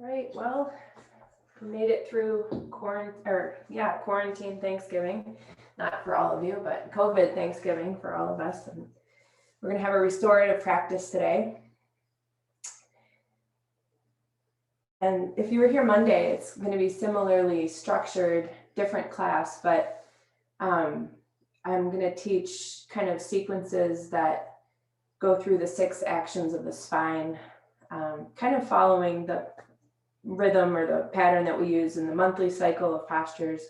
All right, well, we made it through quarantine Thanksgiving. Not for all of you, but COVID Thanksgiving for all of us. And we're going to have a restorative practice today. And if you were here Monday, it's going to be similarly structured, different class, but I'm going to teach kind of sequences that go through the 6 actions of the spine, kind of following the rhythm or the pattern that we use in the monthly cycle of postures.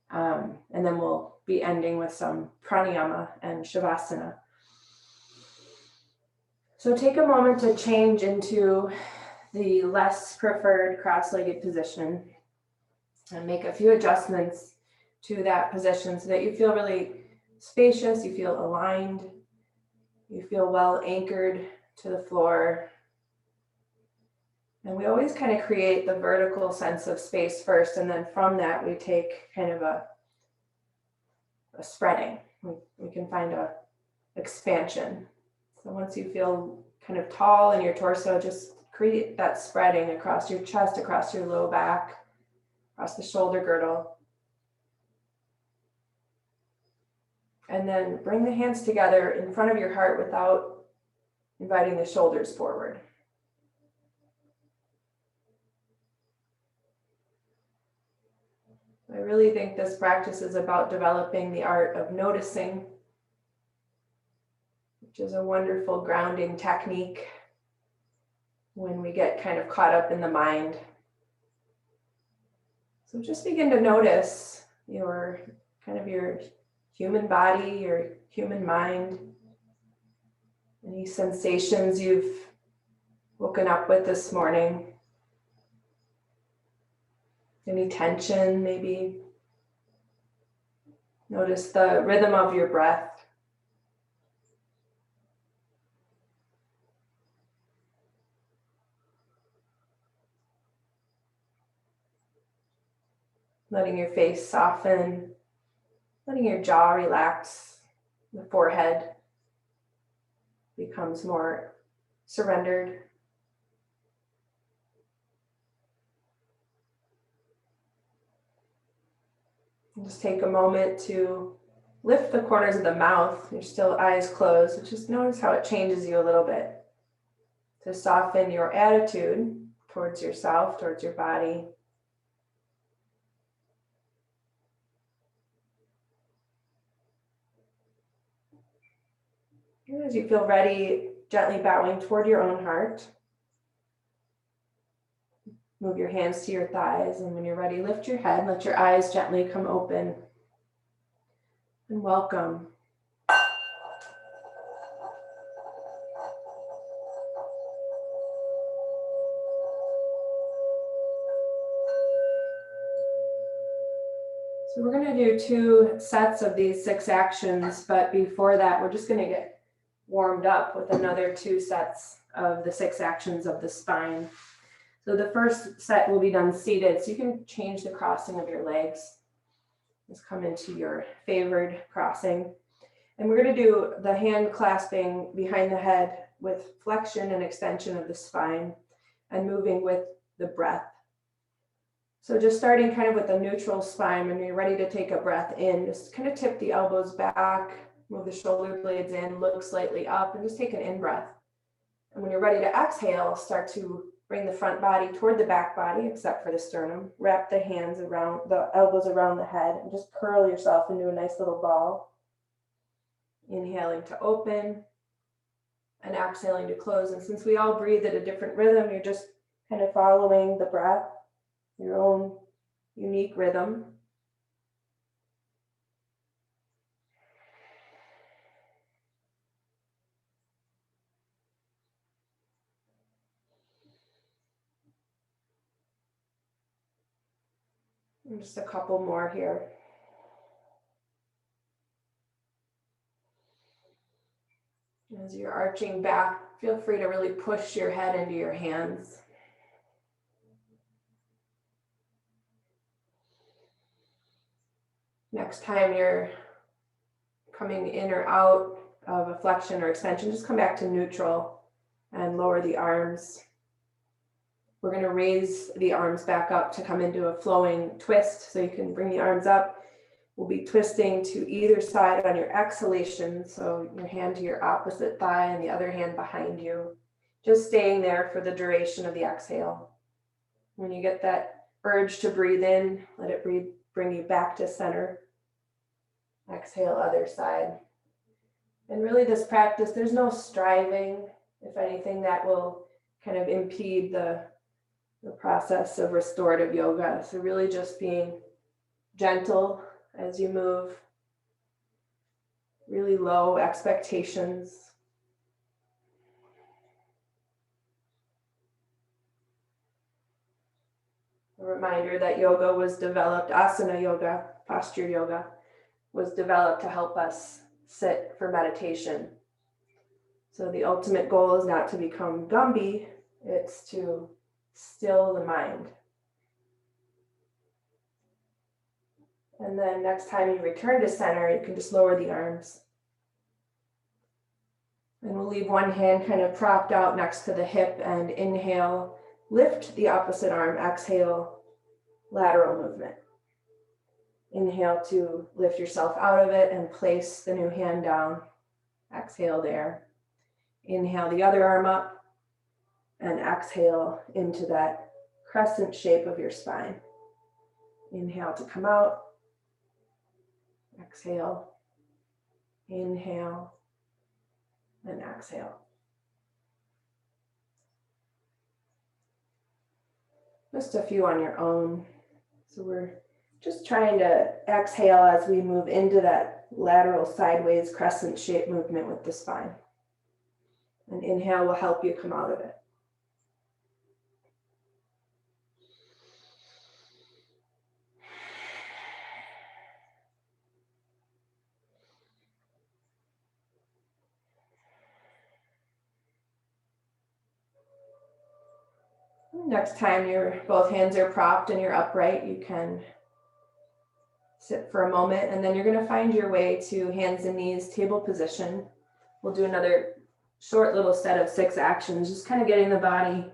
And then we'll be ending with some pranayama and savasana. So take a moment to change into the less preferred cross-legged position and make a few adjustments to that position so that you feel really spacious, you feel aligned, you feel well anchored to the floor. And we always kind of create the vertical sense of space first, and then from that we take kind of a spreading. We can find a expansion. So once you feel kind of tall in your torso, just create that spreading across your chest, across your low back, across the shoulder girdle. And then bring the hands together in front of your heart without inviting the shoulders forward. I really think this practice is about developing the art of noticing, which is a wonderful grounding technique when we get kind of caught up in the mind. So just begin to notice your human body, your human mind, any sensations you've woken up with this morning. Any tension, maybe. Notice the rhythm of your breath. Letting your face soften, letting your jaw relax, the forehead becomes more surrendered. Just take a moment to lift the corners of the mouth. You're still eyes closed. So just notice how it changes you a little bit. To soften your attitude towards yourself, towards your body. And as you feel ready, gently bowing toward your own heart. Move your hands to your thighs, and when you're ready, lift your head, let your eyes gently come open. And welcome. So we're going to do 2 sets of these 6 actions, but before that, we're just going to get warmed up with another 2 sets of the 6 actions of the spine. So the first set will be done seated, so you can change the crossing of your legs. Just come into your favored crossing. And we're going to do the hand clasping behind the head with flexion and extension of the spine and moving with the breath. So just starting kind of with a neutral spine. When you're ready to take a breath in, just kind of tip the elbows back, move the shoulder blades in, look slightly up, and just take an in-breath. And when you're ready to exhale, start to bring the front body toward the back body, except for the sternum. Wrap the hands around, the elbows around the head, and just curl yourself into a nice little ball. Inhaling to open and exhaling to close. And since we all breathe at a different rhythm, you're just kind of following the breath, your own unique rhythm. And just a couple more here. As you're arching back, feel free to really push your head into your hands. Next time you're coming in or out of a flexion or extension, just come back to neutral and lower the arms. We're going to raise the arms back up to come into a flowing twist. So you can bring the arms up. We'll be twisting to either side on your exhalation. So your hand to your opposite thigh and the other hand behind you. Just staying there for the duration of the exhale. When you get that urge to breathe in, let it bring you back to center. Exhale, other side. And really this practice, there's no striving. If anything, that will kind of impede the process of restorative yoga. So really just being gentle as you move, really low expectations. A reminder that yoga was developed, asana yoga, posture yoga, was developed to help us sit for meditation. So the ultimate goal is not to become Gumby, it's to still the mind. And then next time you return to center, you can just lower the arms. And we'll leave one hand kind of propped out next to the hip and inhale, lift the opposite arm, exhale, lateral movement. Inhale to lift yourself out of it and place the new hand down. Exhale there. Inhale the other arm up and exhale into that crescent shape of your spine. Inhale to come out. Exhale. Inhale and exhale. Just a few on your own. So we're just trying to exhale as we move into that lateral sideways crescent shape movement with the spine. And inhale will help you come out of it. Next time both hands are propped and you're upright, you can sit for a moment, and then you're going to find your way to hands and knees, table position. We'll do another short little set of 6 actions, just kind of getting the body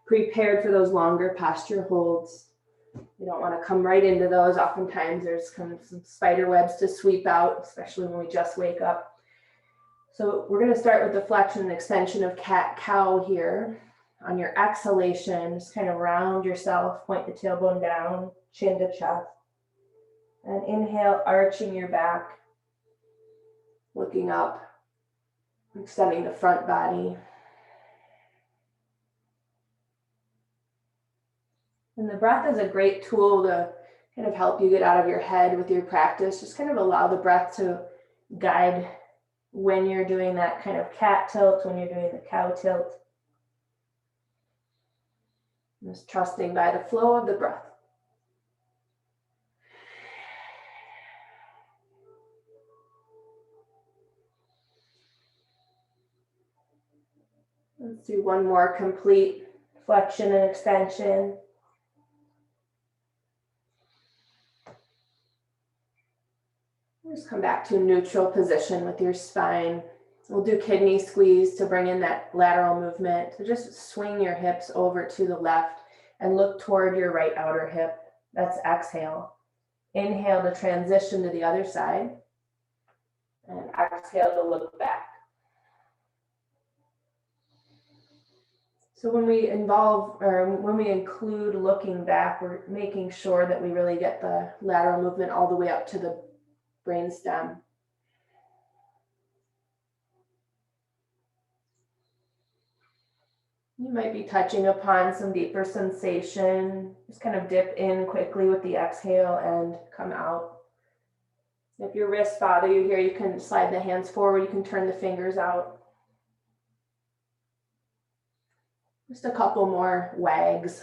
prepared for those longer posture holds. You don't want to come right into those. Oftentimes there's kind of some spider webs to sweep out, especially when we just wake up. So we're going to start with the flexion and extension of cat-cow here. On your exhalation, just kind of round yourself, point the tailbone down, chin to chest. And inhale, arching your back, looking up, extending the front body. And the breath is a great tool to kind of help you get out of your head with your practice. Just kind of allow the breath to guide when you're doing that kind of cat tilt, when you're doing the cow tilt. Just trusting by the flow of the breath. Let's do one more complete flexion and extension. Just come back to a neutral position with your spine. We'll do kidney squeeze to bring in that lateral movement. So just swing your hips over to the left and look toward your right outer hip. That's exhale. Inhale to transition to the other side. And exhale to look back. So when we include looking back, we're making sure that we really get the lateral movement all the way up to the brainstem. You might be touching upon some deeper sensation. Just kind of dip in quickly with the exhale and come out. If your wrists bother you here, you can slide the hands forward. You can turn the fingers out. Just a couple more wags.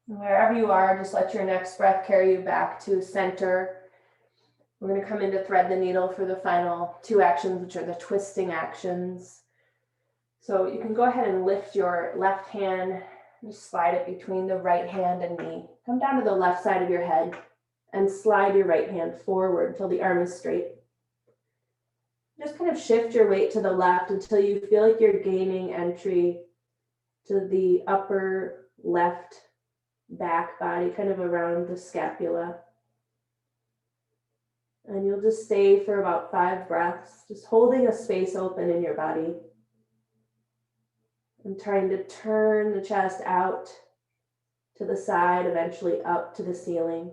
Wherever you are, just let your next breath carry you back to center. We're going to come into thread the needle for the final 2 actions, which are the twisting actions. So you can go ahead and lift your left hand Just slide it between the right hand and knee. Come down to the left side of your head and slide your right hand forward until the arm is straight. Just kind of shift your weight to the left until you feel like you're gaining entry to the upper left back body, kind of around the scapula. And you'll just stay for about 5 breaths, just holding a space open in your body. And trying to turn the chest out to the side, eventually up to the ceiling.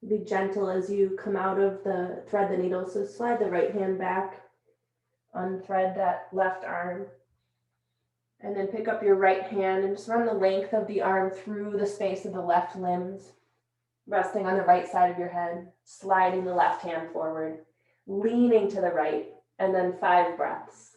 Be gentle as you come out of the thread the needle. So slide the right hand back, unthread that left arm, and then pick up your right hand and just run the length of the arm through the space of the left limbs, resting on the right side of your head, sliding the left hand forward, leaning to the right, and then 5 breaths.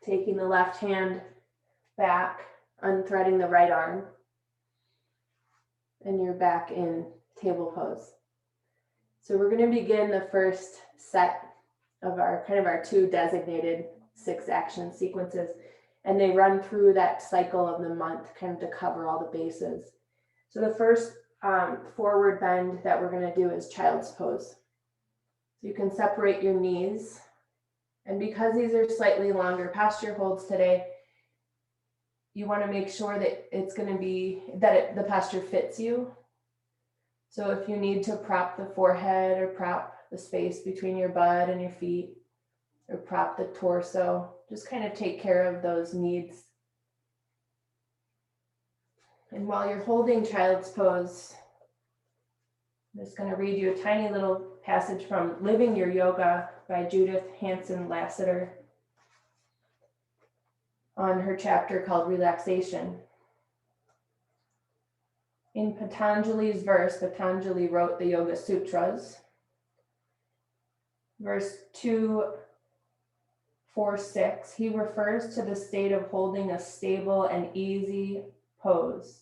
Taking the left hand back, unthreading the right arm, and you're back in table pose. So we're going to begin the first set of our 2 designated 6 action sequences, and they run through that cycle of the month, kind of to cover all the bases. So the first forward bend that we're going to do is child's pose. So you can separate your knees, and because these are slightly longer posture holds today, you want to make sure that it's going to be the posture fits you. So if you need to prop the forehead or prop the space between your butt and your feet or prop the torso, just kind of take care of those needs. And while you're holding child's pose, I'm just going to read you a tiny little passage from Living Your Yoga by Judith Hanson Lassiter on her chapter called Relaxation. In Patanjali's verse, Patanjali wrote the Yoga Sutras. Verse 246, he refers to the state of holding a stable and easy pose.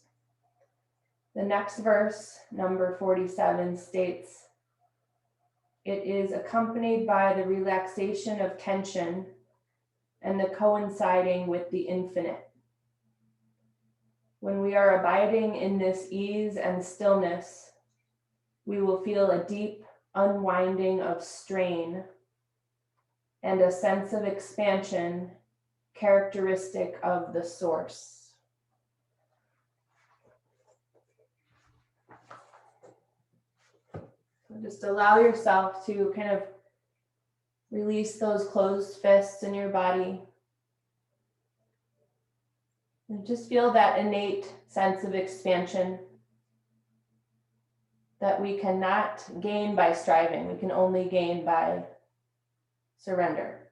The next verse, number 47, states, it is accompanied by the relaxation of tension and the coinciding with the infinite. When we are abiding in this ease and stillness, we will feel a deep unwinding of strain and a sense of expansion characteristic of the source. So just allow yourself to kind of release those closed fists in your body. And just feel that innate sense of expansion that we cannot gain by striving. We can only gain by surrender.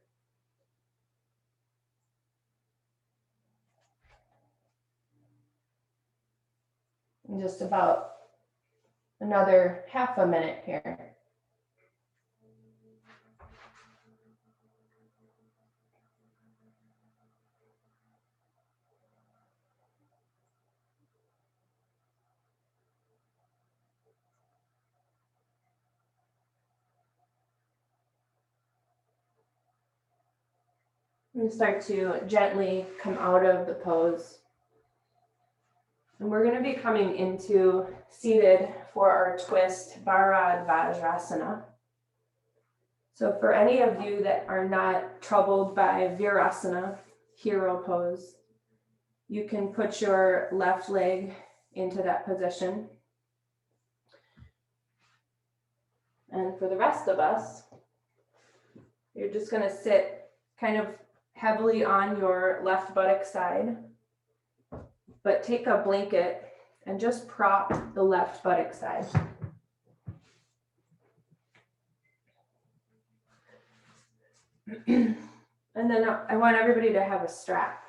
And just about another half a minute here. And start to gently come out of the pose. And we're going to be coming into seated for our twist, Bharadvajasana. So for any of you that are not troubled by Virasana, hero pose, you can put your left leg into that position. And for the rest of us, you're just going to sit kind of heavily on your left buttock side, but take a blanket and just prop the left buttock side. And then I want everybody to have a strap.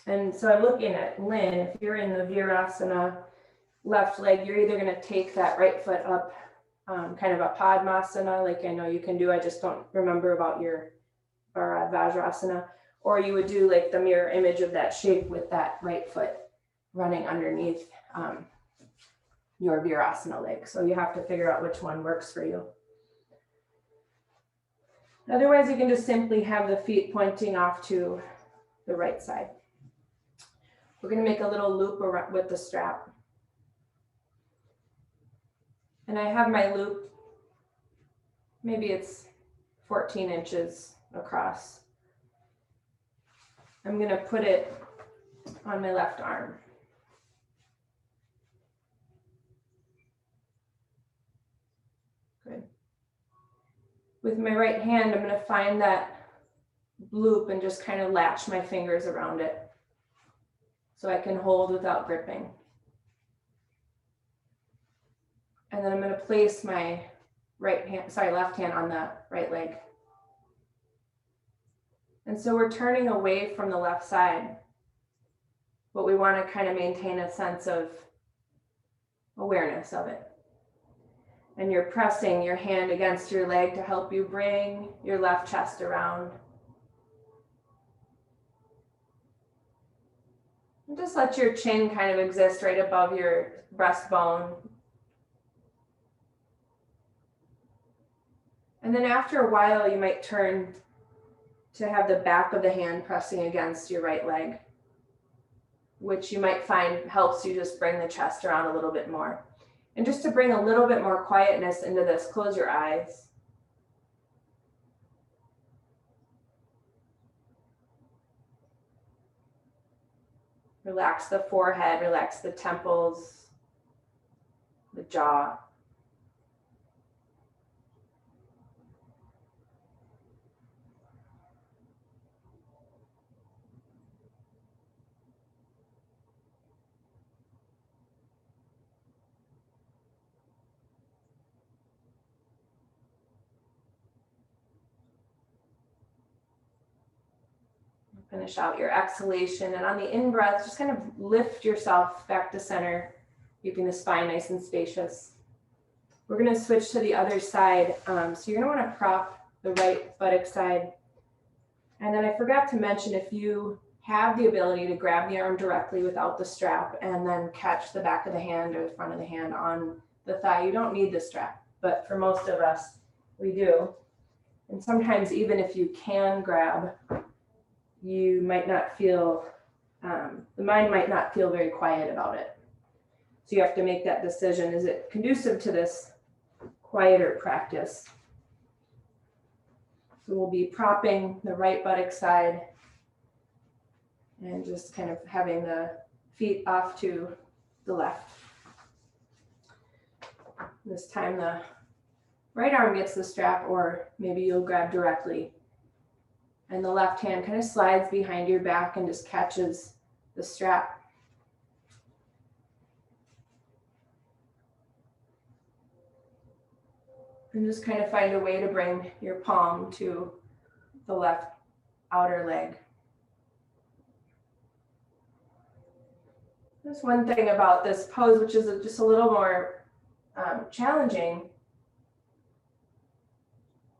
And so I'm looking at Lynn, if you're in the Virasana left leg, you're either going to take that right foot up, kind of a Padmasana, like I know you can do, I just don't remember about your Vajrasana, or you would do like the mirror image of that shape with that right foot running underneath your Virasana leg. So you have to figure out which one works for you. Otherwise, you can just simply have the feet pointing off to the right side. We're going to make a little loop around with the strap. And I have my loop, maybe it's 14 inches across. I'm going to put it on my left arm. Good. With my right hand, I'm going to find that loop and just kind of latch my fingers around it so I can hold without gripping. And then I'm going to place my left hand on the right leg. And so we're turning away from the left side, but we want to kind of maintain a sense of awareness of it. And you're pressing your hand against your leg to help you bring your left chest around. And just let your chin kind of exist right above your breastbone. And then after a while, you might turn to have the back of the hand pressing against your right leg, which you might find helps you just bring the chest around a little bit more. And just to bring a little bit more quietness into this, close your eyes. Relax the forehead, relax the temples, the jaw. Finish out your exhalation, and on the in-breath, just kind of lift yourself back to center, keeping the spine nice and spacious. We're going to switch to the other side. So you're going to want to prop the right buttock side. And then I forgot to mention, if you have the ability to grab the arm directly without the strap and then catch the back of the hand or the front of the hand on the thigh, you don't need the strap. But for most of us, we do. And sometimes even if you can grab, you might not feel, the mind might not feel very quiet about it. So you have to make that decision. Is it conducive to this quieter practice? So we'll be propping the right buttock side and just kind of having the feet off to the left. This time the right arm gets the strap, or maybe you'll grab directly. And the left hand kind of slides behind your back and just catches the strap. And just kind of find a way to bring your palm to the left outer leg. There's one thing about this pose, which is just a little more challenging,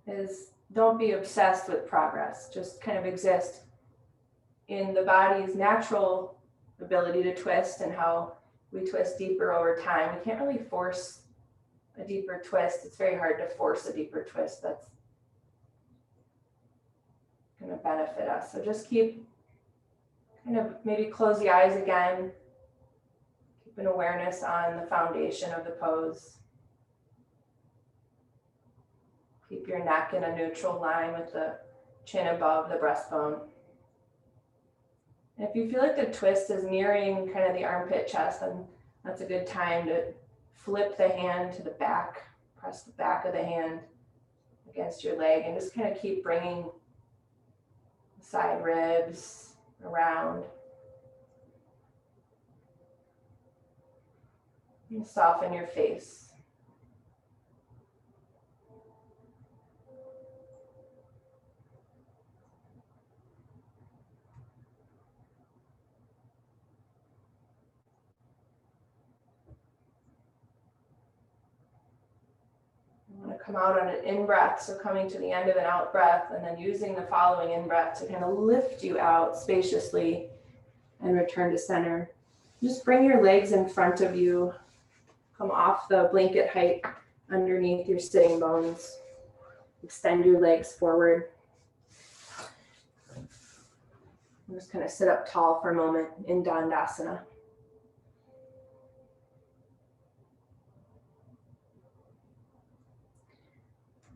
is don't be obsessed with progress. Just kind of exist in the body's natural ability to twist and how we twist deeper over time. We can't really force a deeper twist. It's very hard to force a deeper twist that's going to benefit us. So just keep kind of maybe close the eyes again. Keep an awareness on the foundation of the pose. Keep your neck in a neutral line with the chin above the breastbone. And if you feel like the twist is nearing kind of the armpit chest, then that's a good time to flip the hand to the back, press the back of the hand against your leg, and just kind of keep bringing the side ribs around. And soften your face. come out on an in-breath, so coming to the end of an out-breath, and then using the following in-breath to kind of lift you out spaciously and return to center. Just bring your legs in front of you, come off the blanket height underneath your sitting bones. Extend your legs forward. And just kind of sit up tall for a moment in Dandasana.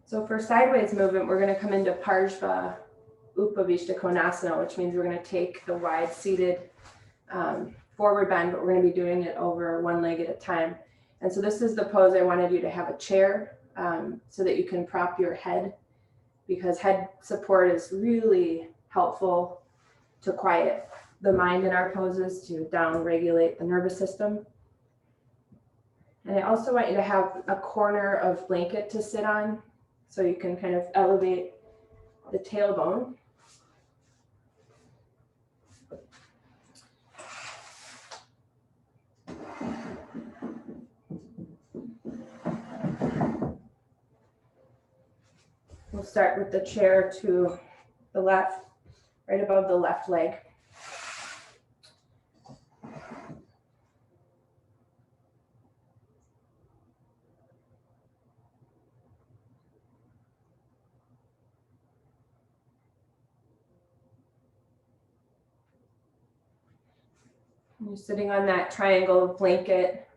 So for sideways movement, we're going to come into Parshva Upavishta Konasana, which means we're going to take the wide seated forward bend, but we're going to be doing it over one leg at a time. And so this is the pose I wanted you to have a chair so that you can prop your head, because head support is really helpful to quiet the mind in our poses, to down-regulate the nervous system. And I also want you to have a corner of blanket to sit on, so you can kind of elevate the tailbone. We'll start with the chair to the left, right above the left leg. You're sitting on that triangle of blanket,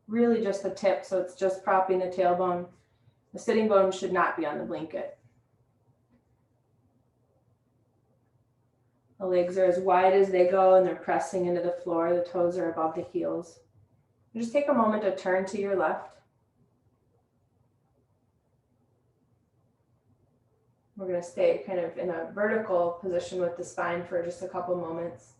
really just the tip, so it's just propping the tailbone. The sitting bone should not be on the blanket. The legs are as wide as they go and they're pressing into the floor. The toes are above the heels. Just take a moment to turn to your left. We're going to stay kind of in a vertical position with the spine for just a couple moments.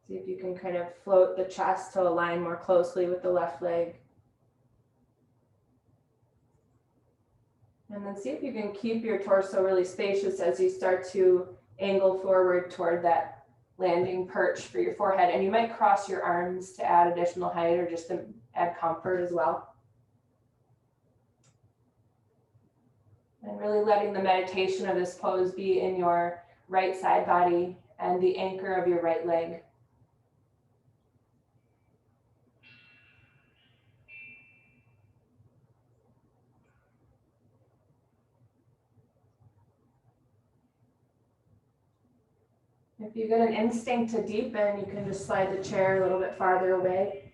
See if you can kind of float the chest to align more closely with the left leg. And then see if you can keep your torso really spacious as you start to angle forward toward that landing perch for your forehead. And you might cross your arms to add additional height or just to add comfort as well. And really letting the meditation of this pose be in your right side body and the anchor of your right leg. If you get an instinct to deepen, you can just slide the chair a little bit farther away.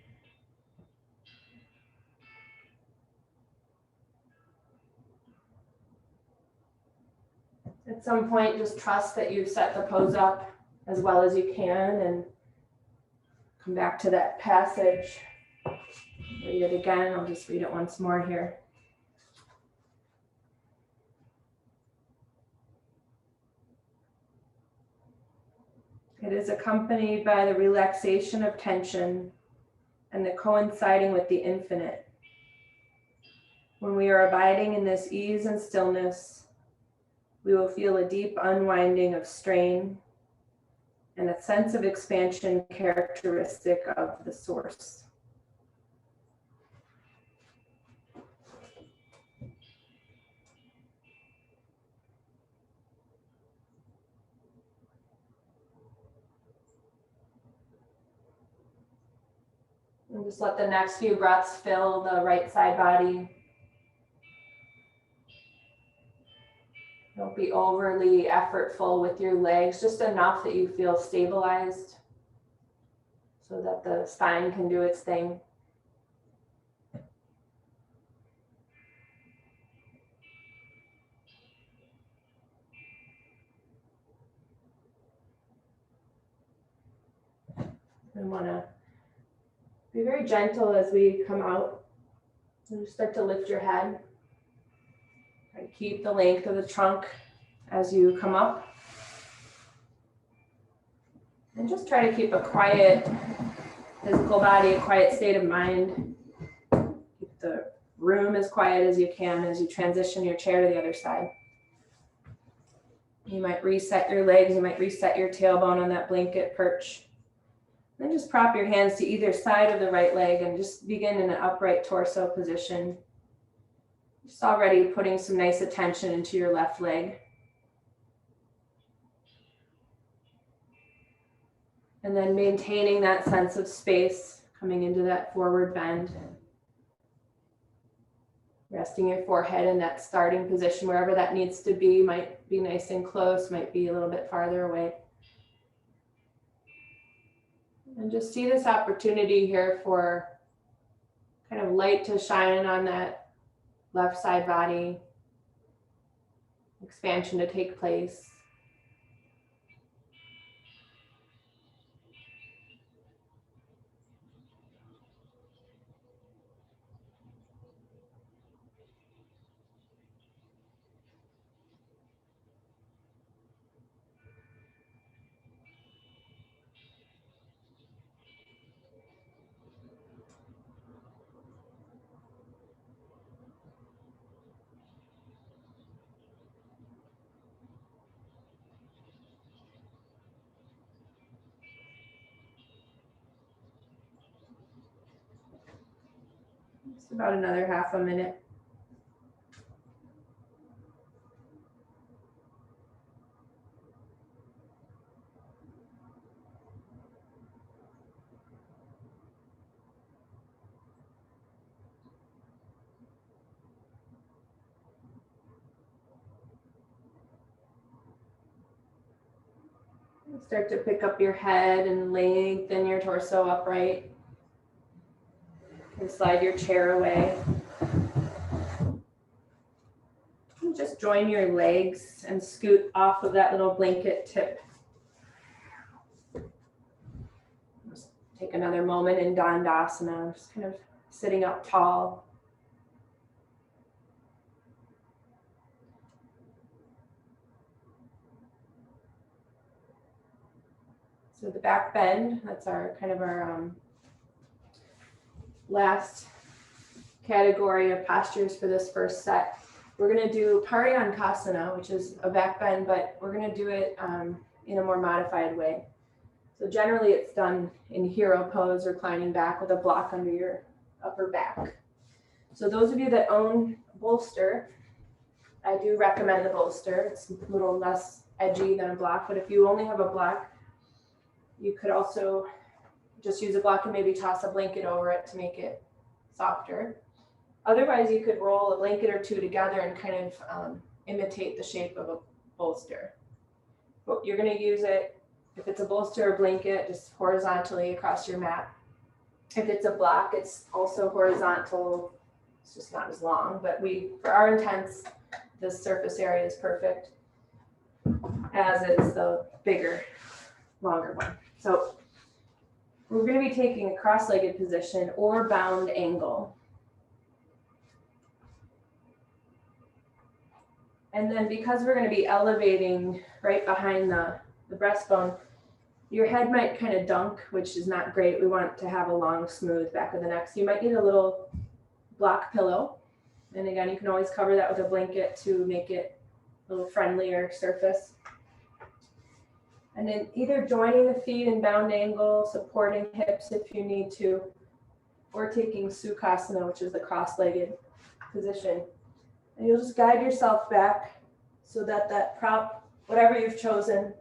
At some point, just trust that you've set the pose up as well as you can and come back to that passage. Read it again. I'll just read it once more here. It is accompanied by the relaxation of tension and the coinciding with the infinite. When we are abiding in this ease and stillness, we will feel a deep unwinding of strain and a sense of expansion characteristic of the source. And just let the next few breaths fill the right side body. Don't be overly effortful with your legs, just enough that you feel stabilized so that the spine can do its thing. We want to be very gentle as we come out. And just start to lift your head. Try to keep the length of the trunk as you come up. And just try to keep a quiet physical body, a quiet state of mind. Keep the room as quiet as you can as you transition your chair to the other side. You might reset your legs, you might reset your tailbone on that blanket perch. Then just prop your hands to either side of the right leg and just begin in an upright torso position. Just already putting some nice attention into your left leg. And then maintaining that sense of space, coming into that forward bend. Resting your forehead in that starting position, wherever that needs to be. Might be nice and close, might be a little bit farther away. And just see this opportunity here for kind of light to shine on that left side body, expansion to take place. Just about another half a minute. Start to pick up your head and lengthen your torso upright. And slide your chair away. And just join your legs and scoot off of that little blanket tip. Just take another moment in Dandasana, just kind of sitting up tall. So the back bend, that's our kind of our last category of postures for this first set. We're going to do pranayama, which is a back bend, but we're going to do it in a more modified way. So generally it's done in hero pose, reclining back with a block under your upper back. So those of you that own a bolster, I do recommend the bolster. It's a little less edgy than a block, but if you only have a block, you could also just use a block and maybe toss a blanket over it to make it softer. Otherwise, you could roll a blanket or two together and kind of imitate the shape of a bolster. But you're going to use it, if it's a bolster or blanket, just horizontally across your mat. If it's a block, it's also horizontal. It's just not as long, but for our intents, this surface area is perfect, as is the bigger, longer one. So we're going to be taking a cross-legged position or bound angle. And then because we're going to be elevating right behind the breastbone, your head might kind of dunk, which is not great. We want to have a long, smooth back of the neck. So you might need a little block pillow. And again, you can always cover that with a blanket to make it a little friendlier surface. And then either joining the feet in bound angle, supporting hips if you need to, or taking sukhasana, which is the cross-legged position. And you'll just guide yourself back so that that prop, whatever you've chosen,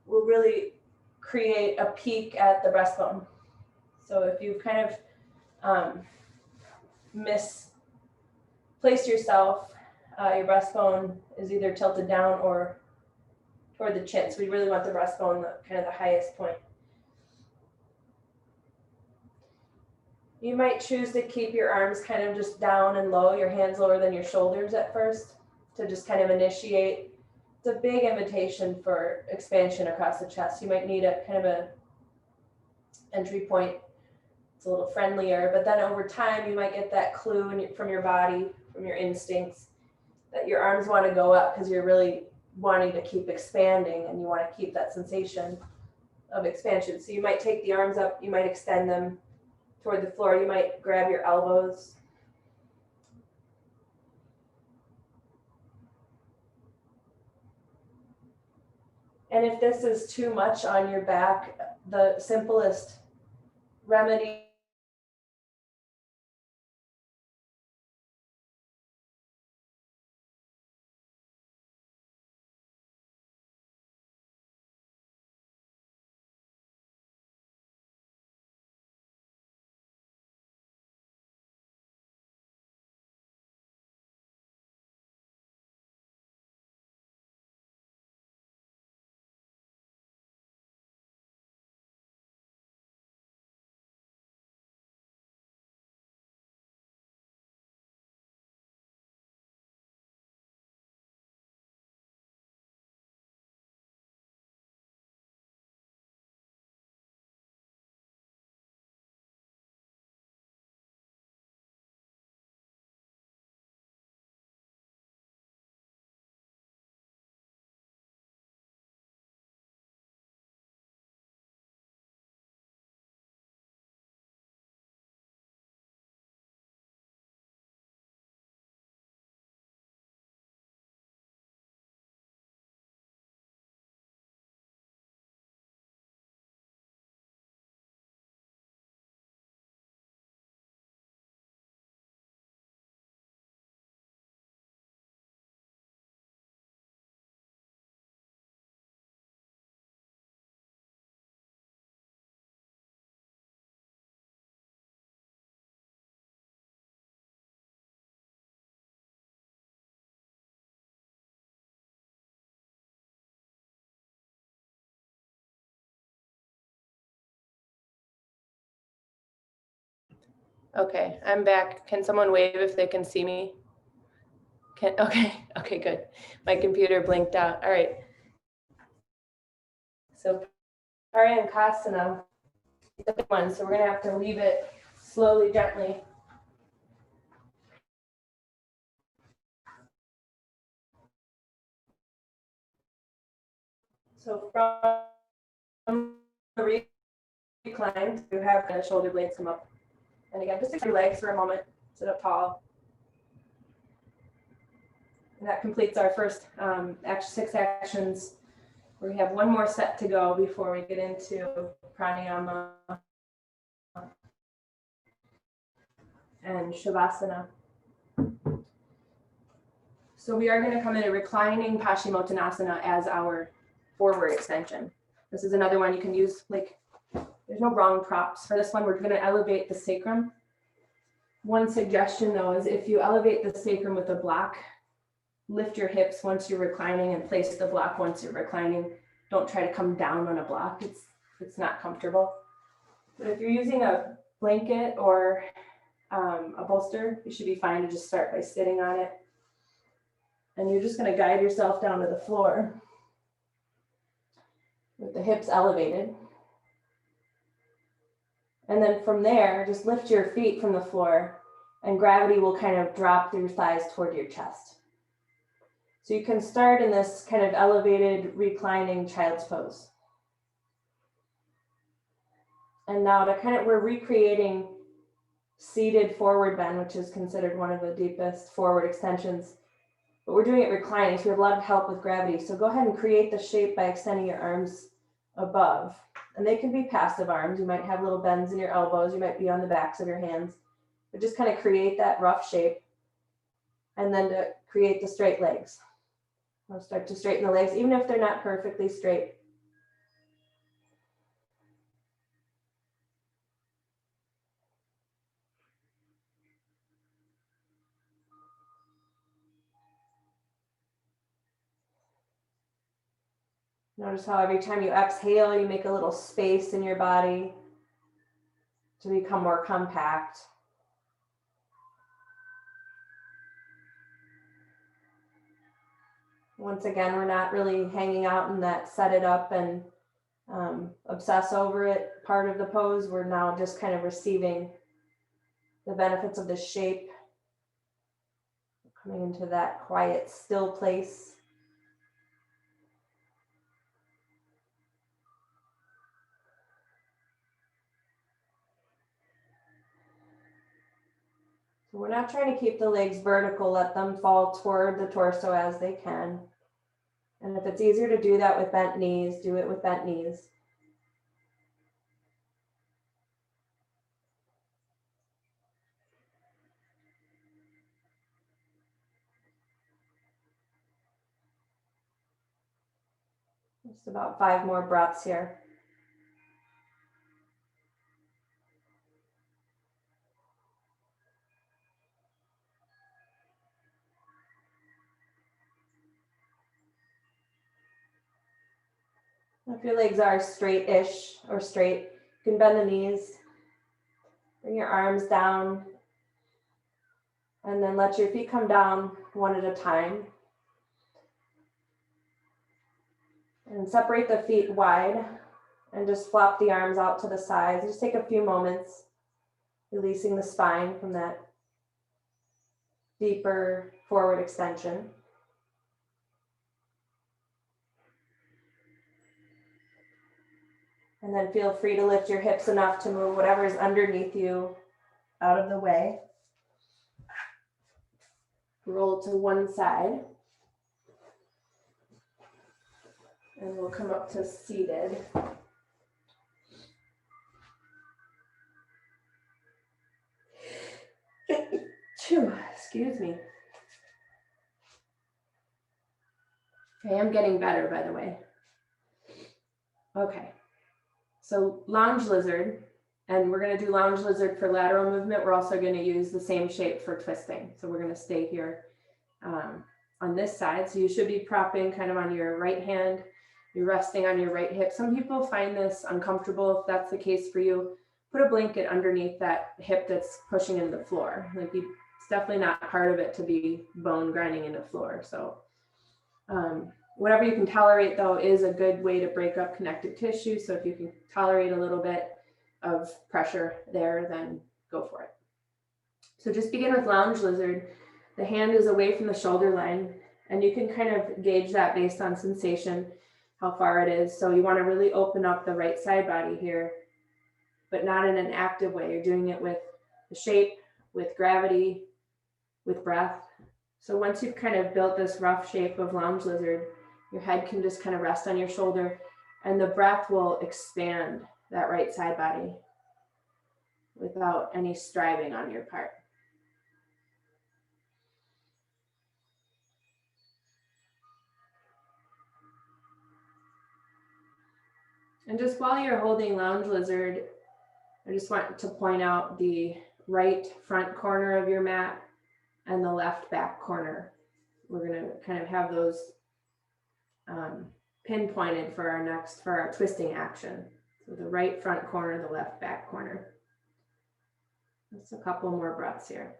will really create a peak at the breastbone. So if you've kind of misplaced yourself, your breastbone is either tilted down or toward the chin. So we really want the breastbone kind of the highest point. You might choose to keep your arms kind of just down and low, your hands lower than your shoulders at first, to just kind of initiate. It's a big invitation for expansion across the chest. You might need a kind of a entry point. It's a little friendlier, but then over time you might get that clue from your body, from your instincts, that your arms want to go up because you're really wanting to keep expanding and you want to keep that sensation of expansion. So you might take the arms up, you might extend them toward the floor, you might grab your elbows. And if this is too much on your back, the simplest remedy Okay, I'm back. Can someone wave if they can see me? Okay, good. My computer blinked out. All right. So Pranayama, the big one. So we're gonna have to leave it slowly, gently. So from the recline, you have the shoulder blades come up. And again, just take your legs for a moment, sit up tall. And that completes our first 6 actions. We have one more set to go before we get into pranayama and shavasana. So we are going to come in a reclining Paschimottanasana as our forward extension. This is another one you can use, like, there's no wrong props. For this one, we're going to elevate the sacrum. One suggestion though is if you elevate the sacrum with a block, lift your hips once you're reclining and place the block once you're reclining. Don't try to come down on a block. It's not comfortable. But if you're using a blanket or a bolster, you should be fine to just start by sitting on it. And you're just going to guide yourself down to the floor with the hips elevated. And then from there, just lift your feet from the floor and gravity will kind of drop your thighs toward your chest. So you can start in this kind of elevated reclining child's pose. And now we're recreating seated forward bend, which is considered one of the deepest forward extensions. But we're doing it reclining, so we have a lot of help with gravity. So go ahead and create the shape by extending your arms above. And they can be passive arms. You might have little bends in your elbows. You might be on the backs of your hands. But just kind of create that rough shape. And then to create the straight legs. I'll start to straighten the legs, even if they're not perfectly straight. Notice how every time you exhale, you make a little space in your body to become more compact. Once again, we're not really hanging out in that set it up and obsess over it part of the pose. We're now just kind of receiving the benefits of the shape, coming into that quiet, still place. So we're not trying to keep the legs vertical, let them fall toward the torso as they can. And if it's easier to do that with bent knees, do it with bent knees. Just about 5 more breaths here. If your legs are straight-ish or straight, you can bend the knees, bring your arms down, and then let your feet come down one at a time. And separate the feet wide and just flop the arms out to the sides. Just take a few moments, releasing the spine from that deeper forward extension. And then feel free to lift your hips enough to move whatever is underneath you out of the way. Roll to one side. And we'll come up to seated. Excuse me. I am getting better, by the way. Okay. So lounge lizard, and we're going to do lounge lizard for lateral movement. We're also going to use the same shape for twisting. So we're going to stay here on this side. So you should be propping kind of on your right hand. You're resting on your right hip. Some people find this uncomfortable. If that's the case for you, put a blanket underneath that hip that's pushing into the floor. Like it's definitely not part of it to be bone grinding into the floor. So whatever you can tolerate, though, is a good way to break up connective tissue. So if you can tolerate a little bit of pressure there, then go for it. So just begin with lounge lizard. The hand is away from the shoulder line, and you can kind of gauge that based on sensation, how far it is. So you want to really open up the right side body here, but not in an active way. You're doing it with the shape, with gravity, with breath. So once you've kind of built this rough shape of lounge lizard, your head can just kind of rest on your shoulder, and the breath will expand that right side body without any striving on your part. And just while you're holding lounge lizard, I just want to point out the right front corner of your mat and the left back corner. We're going to kind of have those pinpointed for our twisting action. So the right front corner, the left back corner. Just a couple more breaths here.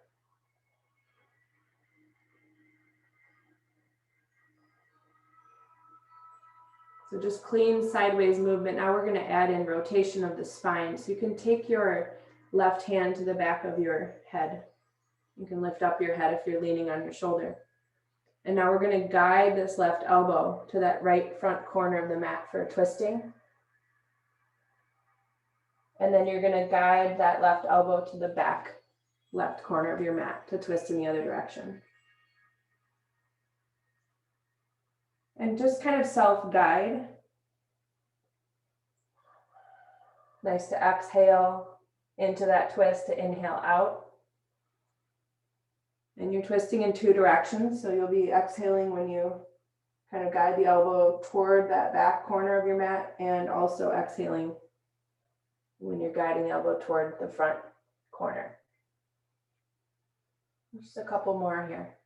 So just clean sideways movement. Now we're going to add in rotation of the spine. So you can take your left hand to the back of your head. You can lift up your head if you're leaning on your shoulder. And now we're going to guide this left elbow to that right front corner of the mat for twisting. And then you're going to guide that left elbow to the back left corner of your mat to twist in the other direction. And just kind of self-guide. Nice to exhale into that twist, to inhale out. And you're twisting in two directions, so you'll be exhaling when you kind of guide the elbow toward that back corner of your mat, and also exhaling when you're guiding the elbow toward the front corner. Just a couple more here.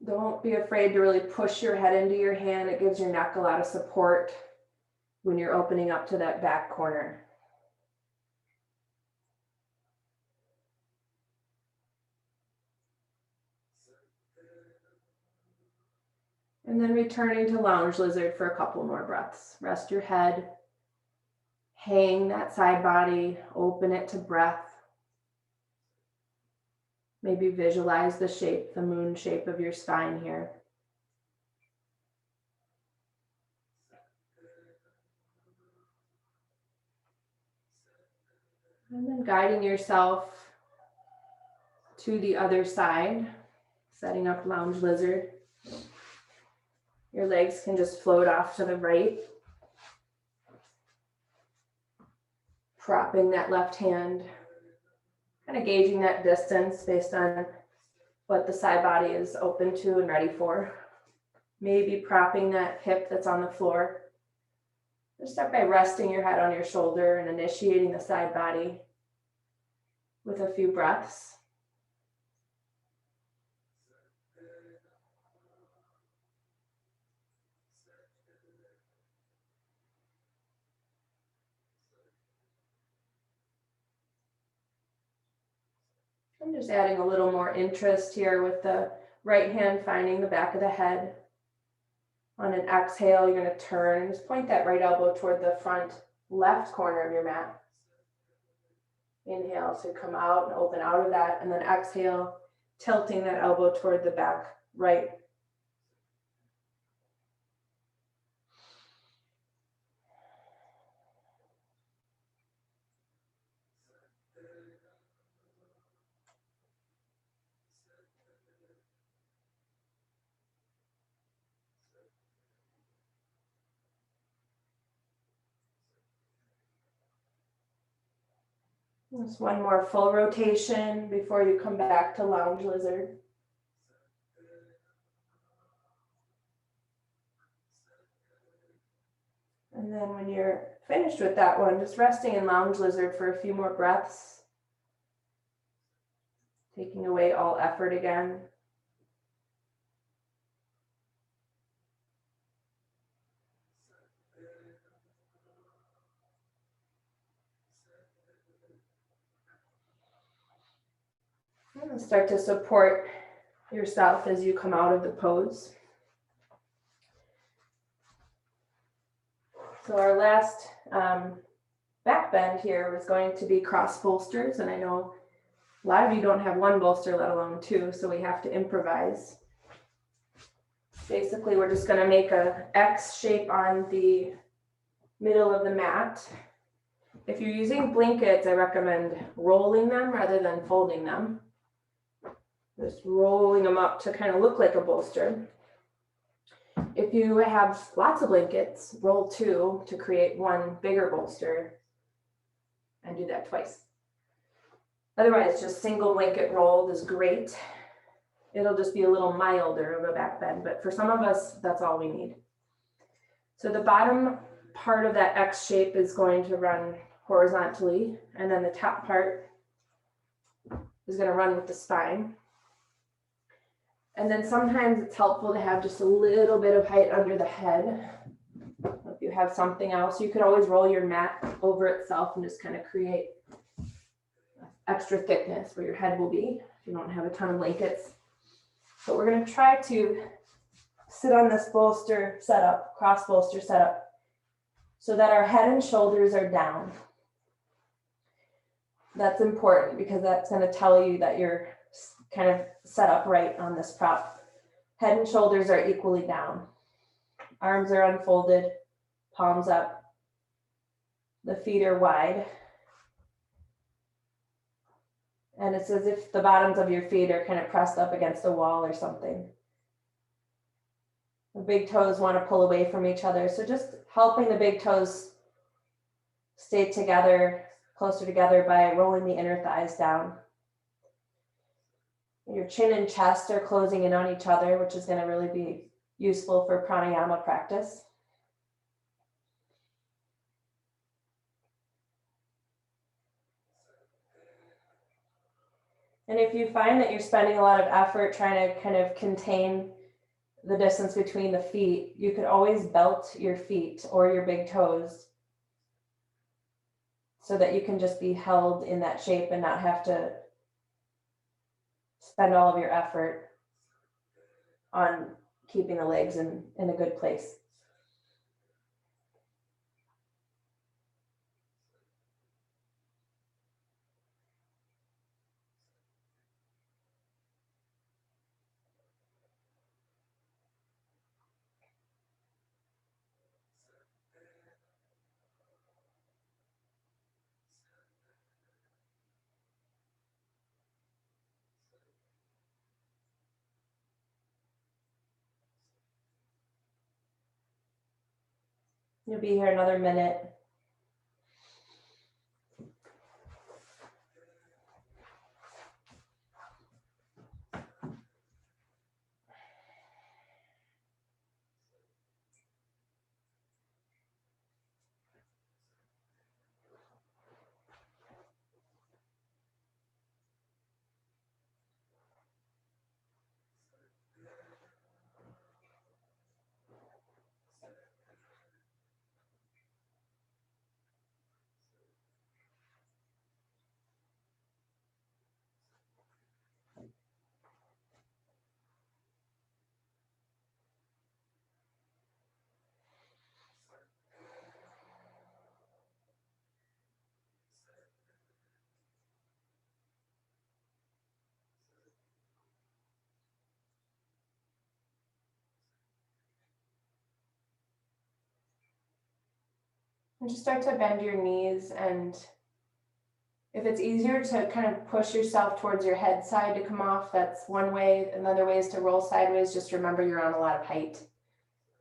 Don't be afraid to really push your head into your hand. It gives your neck a lot of support when you're opening up to that back corner. And then returning to lounge lizard for a couple more breaths. Rest your head, hang that side body, open it to breath. Maybe visualize the shape, the moon shape of your spine here. And then guiding yourself to the other side, setting up lounge lizard. Your legs can just float off to the right. Propping that left hand, kind of gauging that distance based on what the side body is open to and ready for. maybe propping that hip that's on the floor. Just start by resting your head on your shoulder and initiating the side body with a few breaths. I'm just adding a little more interest here with the right hand finding the back of the head. On an exhale, you're going to turn. Just point that right elbow toward the front left corner of your mat. Inhale to come out and open out of that, and then exhale, tilting that elbow toward the back right. Just one more full rotation before you come back to lounge lizard. And then when you're finished with that one, just resting in lounge lizard for a few more breaths. Taking away all effort again. And start to support yourself as you come out of the pose. So our last back bend here was going to be cross bolsters, and I know a lot of you don't have one bolster, let alone two, so we have to improvise. Basically, we're just going to make a X shape on the middle of the mat. If you're using blankets, I recommend rolling them rather than folding them. Just rolling them up to kind of look like a bolster. If you have lots of blankets, roll two to create one bigger bolster and do that twice. Otherwise, just single blanket rolled is great. It'll just be a little milder of a back bend, but for some of us, that's all we need. So the bottom part of that X shape is going to run horizontally, and then the top part is going to run with the spine. And then sometimes it's helpful to have just a little bit of height under the head. If you have something else, you could always roll your mat over itself and just kind of create extra thickness where your head will be if you don't have a ton of blankets. But we're going to try to sit on this bolster setup, cross bolster setup, so that our head and shoulders are down. That's important because that's going to tell you that you're kind of set up right on this prop. Head and shoulders are equally down. Arms are unfolded, palms up. The feet are wide. And it's as if the bottoms of your feet are kind of pressed up against a wall or something. The big toes want to pull away from each other. So just helping the big toes stay together, closer together by rolling the inner thighs down. Your chin and chest are closing in on each other, which is going to really be useful for pranayama practice. And if you find that you're spending a lot of effort trying to kind of contain the distance between the feet, you could always belt your feet or your big toes so that you can just be held in that shape and not have to spend all of your effort on keeping the legs in a good place. You'll be here another minute. And just start to bend your knees, and if it's easier to kind of push yourself towards your head side to come off, that's one way. Another way is to roll sideways. Just remember you're on a lot of height.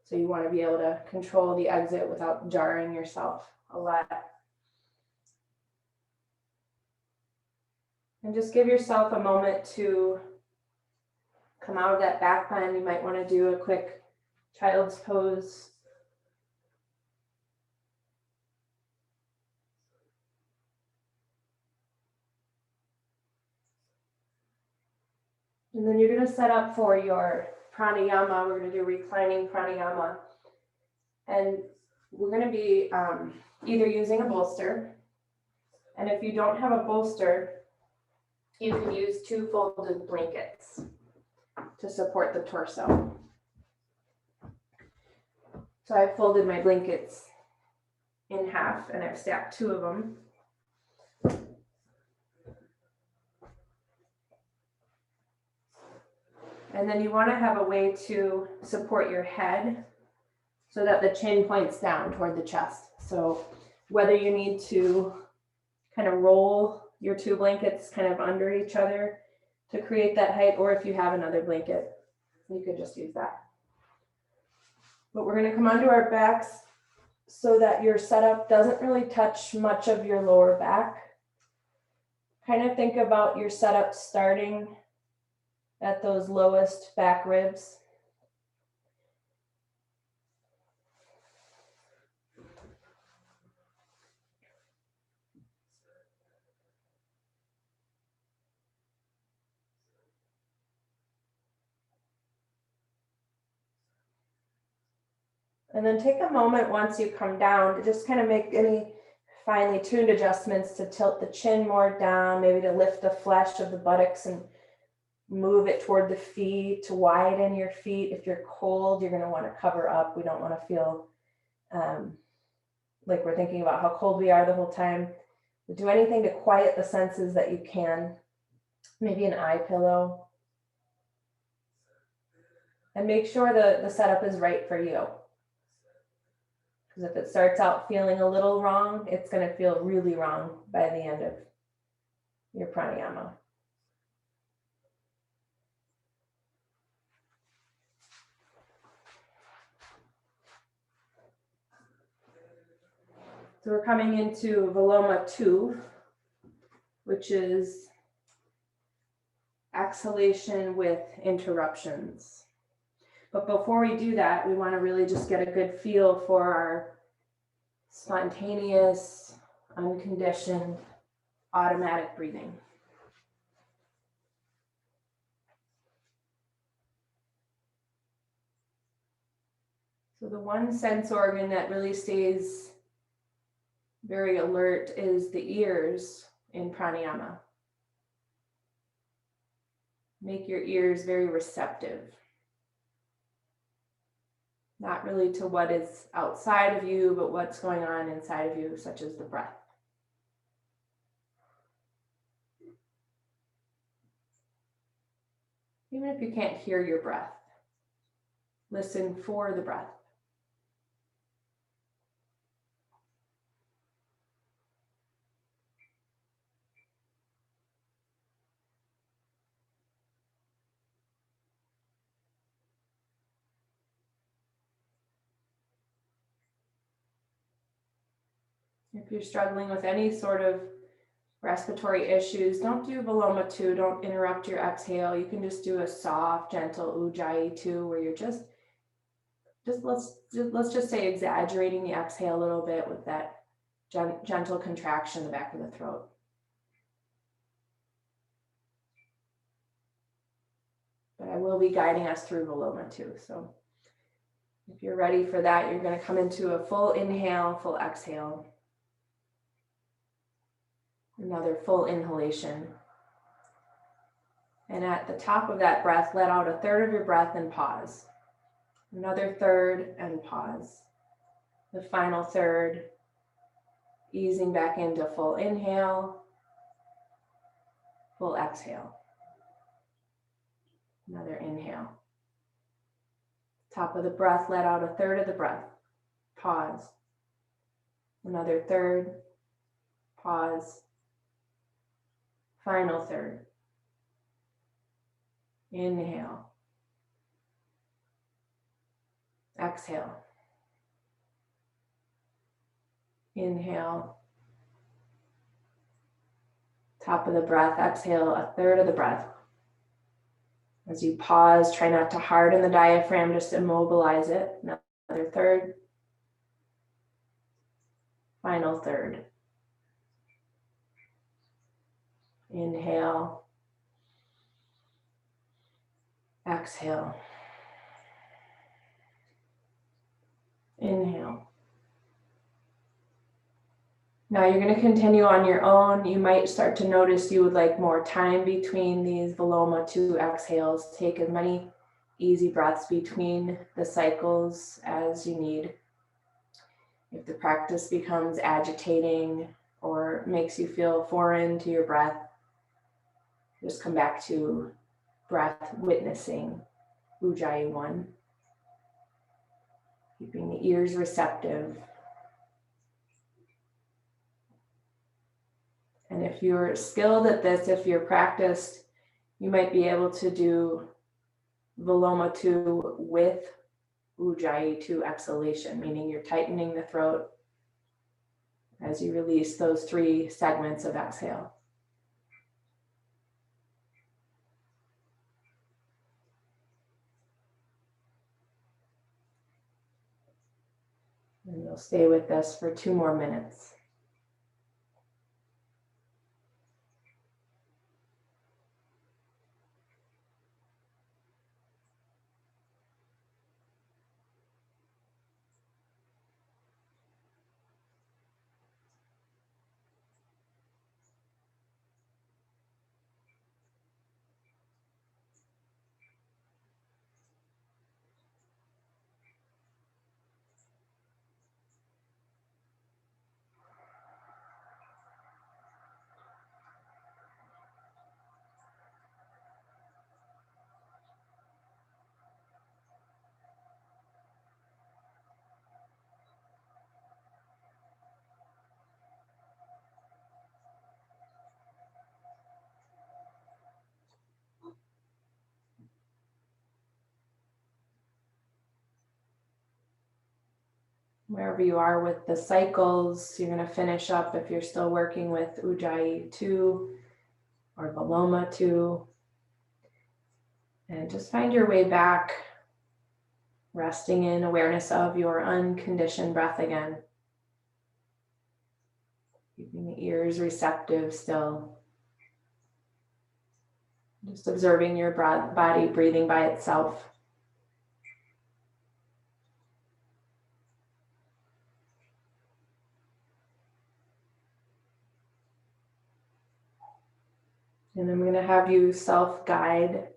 So you want to be able to control the exit without jarring yourself a lot. And just give yourself a moment to come out of that back bend. You might want to do a quick child's pose. And then you're going to set up for your pranayama. We're going to do reclining pranayama. And we're going to be either using a bolster. And if you don't have a bolster, you can use 2 folded blankets to support the torso. So I've folded my blankets in half and I've stacked 2 of them. And then you want to have a way to support your head so that the chin points down toward the chest. So whether you need to kind of roll your 2 blankets kind of under each other to create that height, or if you have another blanket, you could just use that. But we're going to come onto our backs so that your setup doesn't really touch much of your lower back. Kind of think about your setup starting at those lowest back ribs. And then take a moment once you come down to just kind of make any finely tuned adjustments to tilt the chin more down, maybe to lift the flesh of the buttocks and move it toward the feet, to widen your feet. If you're cold, you're going to want to cover up. We don't want to feel like we're thinking about how cold we are the whole time. Do anything to quiet the senses that you can. Maybe an eye pillow. And make sure the setup is right for you. Because if it starts out feeling a little wrong, it's going to feel really wrong by the end of your pranayama. So we're coming into Viloma 2, which is exhalation with interruptions. But before we do that, we want to really just get a good feel for our spontaneous, unconditioned, automatic breathing. So the one sense organ that really stays very alert is the ears in pranayama. Make your ears very receptive. Not really to what is outside of you, but what's going on inside of you, such as the breath. Even if you can't hear your breath, listen for the breath. If you're struggling with any sort of respiratory issues, don't do Viloma 2, don't interrupt your exhale. You can just do a soft, gentle Ujjayi 2, where you're just let's just say exaggerating the exhale a little bit with that gentle contraction in the back of the throat. But I will be guiding us through Viloma 2. So if you're ready for that, you're going to come into a full inhale, full exhale. Another full inhalation. And at the top of that breath, let out a third of your breath and pause. Another third and pause. The final third, easing back into full inhale, full exhale. Another inhale. Top of the breath, let out a third of the breath. Pause. Another third. Pause. Final third. Inhale. Exhale. Inhale. Top of the breath, exhale a third of the breath. As you pause, try not to harden the diaphragm, just immobilize it. Another third. Final third. Inhale. Exhale. Inhale. Now you're going to continue on your own. You might start to notice you would like more time between these Viloma 2 exhales. Take as many easy breaths between the cycles as you need. If the practice becomes agitating or makes you feel foreign to your breath, just come back to breath witnessing, Ujjayi 1. Keeping the ears receptive. And if you're skilled at this, if you're practiced, you might be able to do Viloma 2 with Ujjayi 2 exhalation, meaning you're tightening the throat as you release those 3 segments of exhale. And you'll stay with this for 2 more minutes. Wherever you are with the cycles, you're going to finish up if you're still working with Ujjayi 2 or Viloma 2. And just find your way back, resting in awareness of your unconditioned breath again. Keeping the ears receptive still. Just observing your body breathing by itself. And I'm going to have you self-guide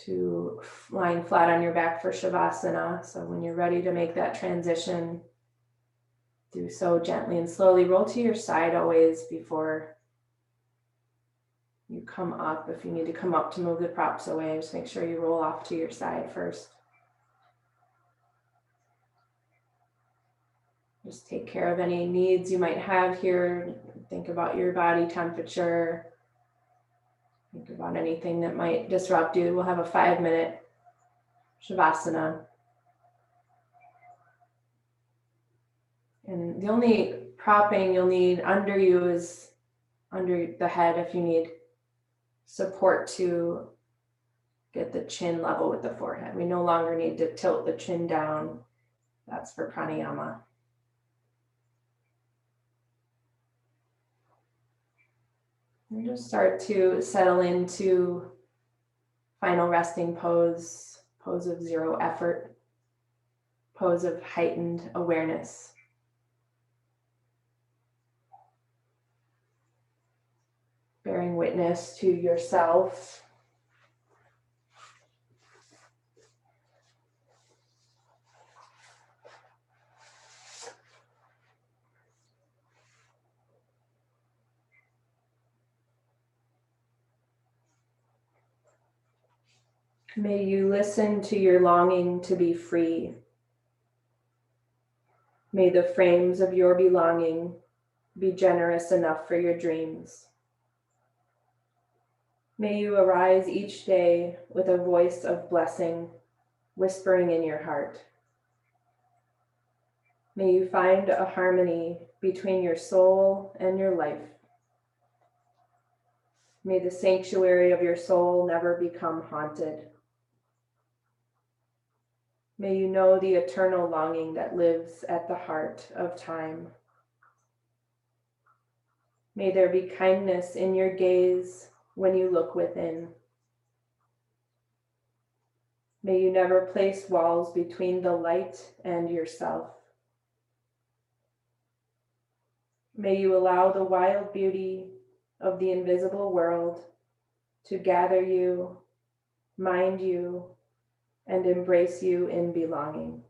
to lying flat on your back for Shavasana. So when you're ready to make that transition, do so gently and slowly. Roll to your side always before you come up. If you need to come up to move the props away, just make sure you roll off to your side first. Just take care of any needs you might have here. Think about your body temperature. Think about anything that might disrupt you. We'll have a 5-minute Shavasana. And the only propping you'll need under you is under the head if you need support to get the chin level with the forehead. We no longer need to tilt the chin down. That's for pranayama. And just start to settle into final resting pose, pose of 0 effort, pose of heightened awareness. Bearing witness to yourself. May you listen to your longing to be free. May May the frames of your belonging be generous enough for your dreams. May you arise each day with a voice of blessing whispering in your heart. May you find a harmony between your soul and your life. May the sanctuary of your soul never become haunted. May you know the eternal longing that lives at the heart of time. May there be kindness in your gaze when you look within. May you never place walls between the light and yourself. May you allow the wild beauty of the invisible world to gather you, mind you, and embrace you in belonging.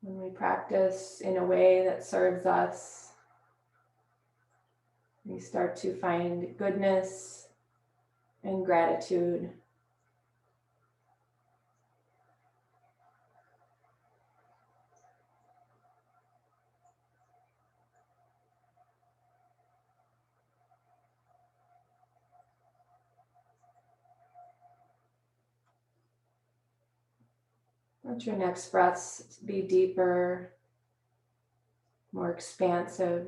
When we practice in a way that serves us, we start to find goodness and gratitude. Let your next breaths be deeper, more expansive.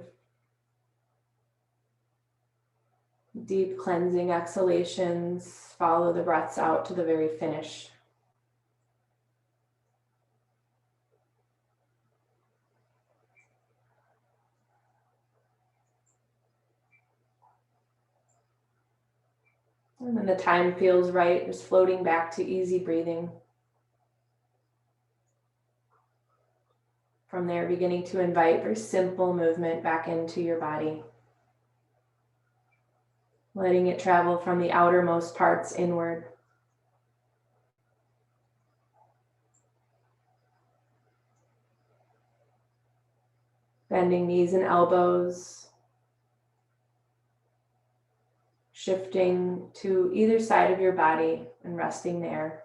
Deep cleansing exhalations, follow the breaths out to the very finish. And when the time feels right, just floating back to easy breathing. From there, beginning to invite very simple movement back into your body. Letting it travel from the outermost parts inward. Bending knees and elbows. Shifting to either side of your body and resting there.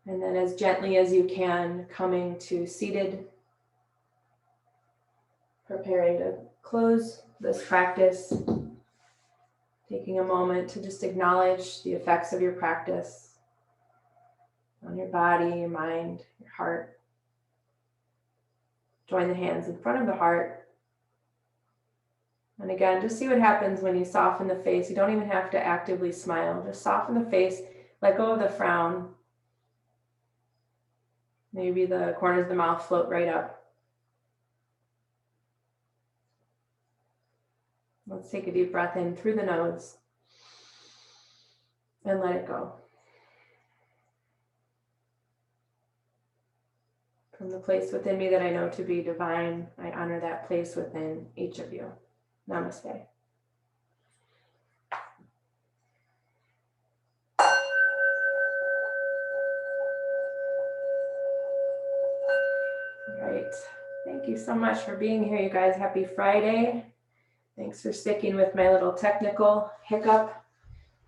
And then as gently as you can, coming to seated. Preparing to close this practice. Taking a moment to just acknowledge the effects of your practice on your body, your mind, your heart. Join the hands in front of the heart. And again, just see what happens when you soften the face. You don't even have to actively smile. Just soften the face, let go of the frown. Maybe the corners of the mouth float right up. Let's take a deep breath in through the nose and let it go. From the place within me that I know to be divine, I honor that place within each of you. Namaste. All right. Thank you so much for being here, you guys. Happy Friday. Thanks for sticking with my little technical hiccup.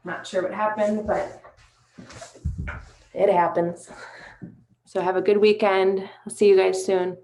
Not sure what happened, but it happens. So have a good weekend. I'll see you guys soon.